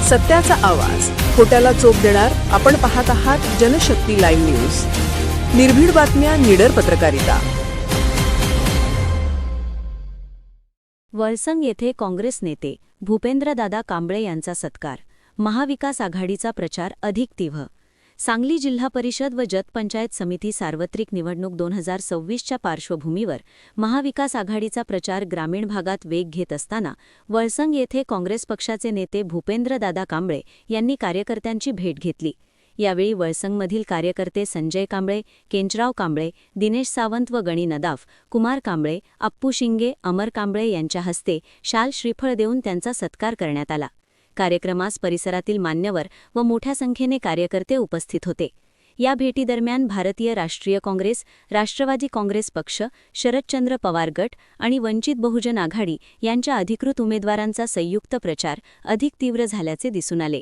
सत्याचा आवाज, खोट्याला चोप देणार. आपण पाहत आहात जनशक्ती लाईव्ह न्यूज. निर्भीड बातम्या, निडर पत्रकारिता. वळसंग येथे काँग्रेस नेते भूपेंद्रदादा कांबळे यांचा सत्कार. महाविकास आघाडीचा प्रचार अधिक तीव्र. सांगली जिल्हा परिषद व जत पंचायत समिती सार्वत्रिक निवडणूक 2026च्या पार्श्वभूमीवर महाविकास आघाडीचा प्रचार ग्रामीण भागात वेग घेत असताना वळसंग येथे काँग्रेस पक्षाचे नेते भूपेंद्रदादा कांबळे यांनी कार्यकर्त्यांची भेट घेतली. यावेळी वळसंगमधील कार्यकर्ते संजय कांबळे, केंचराव कांबळे, दिनेश सावंत व गणी नदाफ, कुमार कांबळे, अप्पू शिंगे, अमर कांबळे यांच्या हस्ते शाल श्रीफळ देऊन त्यांचा सत्कार करण्यात आला. कार्यक्रमास परिसरातील मान्यवर व मोठ्या संख्येने कार्यकर्ते उपस्थित होते. या भेटीदरम्यान भारतीय राष्ट्रीय काँग्रेस, राष्ट्रवादी काँग्रेस पक्ष, शरदचंद्र पवार गट आणि वंचित बहुजन आघाडी यांच्या अधिकृत उमेदवारांचा संयुक्त प्रचार अधिक तीव्र झाल्याचे दिसून आले.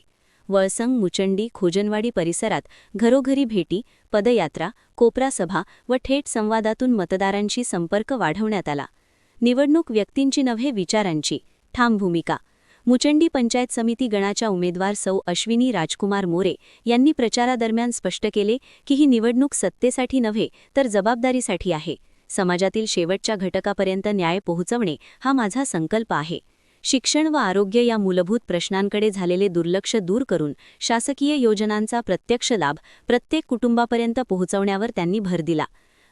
वळसंग, मुचंडी, खोजनवाडी परिसरात घरोघरी भेटी, पदयात्रा, कोपरा सभा व थेट संवादातून मतदारांशी संपर्क वाढवण्यात आला. निवडणूक व्यक्तींची नव्हे, विचारांची. ठाम भूमिका. मुचंडी पंचायत समिती गणाच्या उमेदवार सौ अश्विनी राजकुमार मोरे यांनी प्रचारादरम्यान स्पष्ट केले की ही निवडणूक सत्तेसाठी नव्हे तर जबाबदारीसाठी आहे. समाजातील शेवटच्या घटकापर्यंत न्याय पोहोचवणे हा माझा संकल्प आहे. शिक्षण व आरोग्य या मूलभूत प्रश्नांकडे झालेले दुर्लक्ष दूर करून शासकीय योजनांचा प्रत्यक्ष लाभ प्रत्येक कुटुंबापर्यंत पोहोचवण्यावर त्यांनी भर दिला.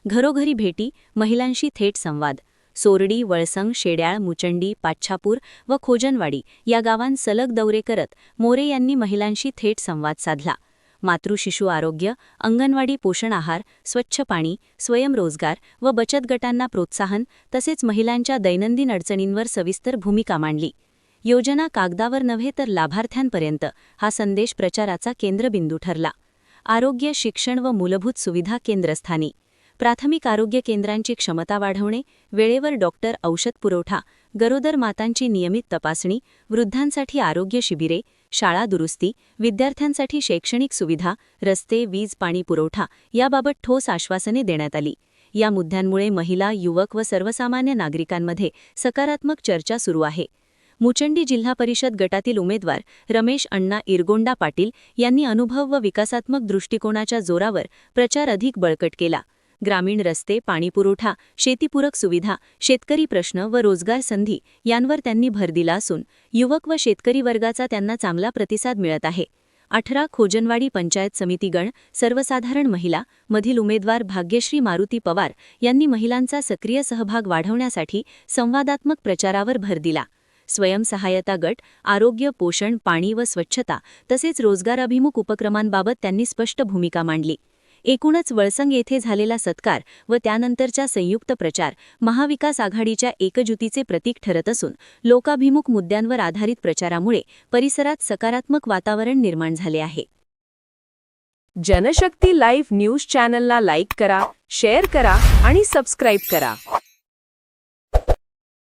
घरोघरी भेटी, महिलांशी थेट संवाद. सोरडी, वळसंग, शेड्याळ, मुचंडी, पाच्छापूर व खोजनवाडी या गावांत सलग दौरे करत मोरे यांनी महिलांशी थेट संवाद साधला. मातृशिशु आरोग्य, अंगणवाडी पोषण आहार, स्वच्छ पाणी, स्वयंरोजगार व बचत गटांना प्रोत्साहन तसेच महिलांच्या दैनंदिन अडचणींवर सविस्तर भूमिका मांडली. योजना कागदावर नव्हे तर लाभार्थ्यांपर्यंत हा संदेश प्रचाराचा केंद्रबिंदू ठरला. आरोग्य, शिक्षण व मूलभूत सुविधा केंद्रस्थानी. प्राथमिक आरोग्य केंद्रांची क्षमता वाढवणे, वेळेवर डॉक्टर, औषध पुरवठा, गरोदर मातांची नियमित तपासणी, वृद्धांसाठी आरोग्य शिबिरे, शाळा दुरुस्ती, विद्यार्थ्यांसाठी शैक्षणिक सुविधा, रस्ते, वीज, पाणी पुरवठा याबाबत ठोस आश्वासने देण्यात आली. या मुद्द्यांमुळे महिला, युवक व सर्वसामान्य नागरिकांमध्ये सकारात्मक चर्चा सुरू आहे. मुचंडी जिल्हा परिषद गटातील उमेदवार रमेश अण्णा इरगोंडा पाटील यांनी अनुभव व विकासात्मक दृष्टिकोनाच्या जोरावर प्रचार अधिक बळकट केला. ग्रामीण रस्ते, पाणीपुरवठा, शेतीपूरक सुविधा, शेतकरी प्रश्न व रोजगार संधी यांवर त्यांनी भर दिला असून युवक व शेतकरी वर्गाचा त्यांना चांगला प्रतिसाद मिळत आहे. 18 खोजनवाडी पंचायत समिती गण सर्वसाधारण महिला मधील उमेदवार भाग्यश्री मारुती पवार यांनी महिलांचा सक्रिय सहभाग वाढवण्यासाठी संवादात्मक प्रचारावर भर दिला. स्वयंसहायता गट, आरोग्य, पोषण, पाणी व स्वच्छता तसेच रोजगाराभिमुख उपक्रमांबाबत त्यांनी स्पष्ट भूमिका मांडली. एकूणच वळसंग येथे झालेला सत्कार व त्यानंतरचा संयुक्त प्रचार महाविकास आघाडीच्या एकजुटीचे प्रतीक ठरत असून लोकाभिमुख मुद्द्यांवर आधारित प्रचारामुळे परिसरात सकारात्मक वातावरण निर्माण झाले आहे. जनशक्ती लाईव्ह न्यूज चॅनलला लाईक करा, शेअर करा आणि सबस्क्राईब करा.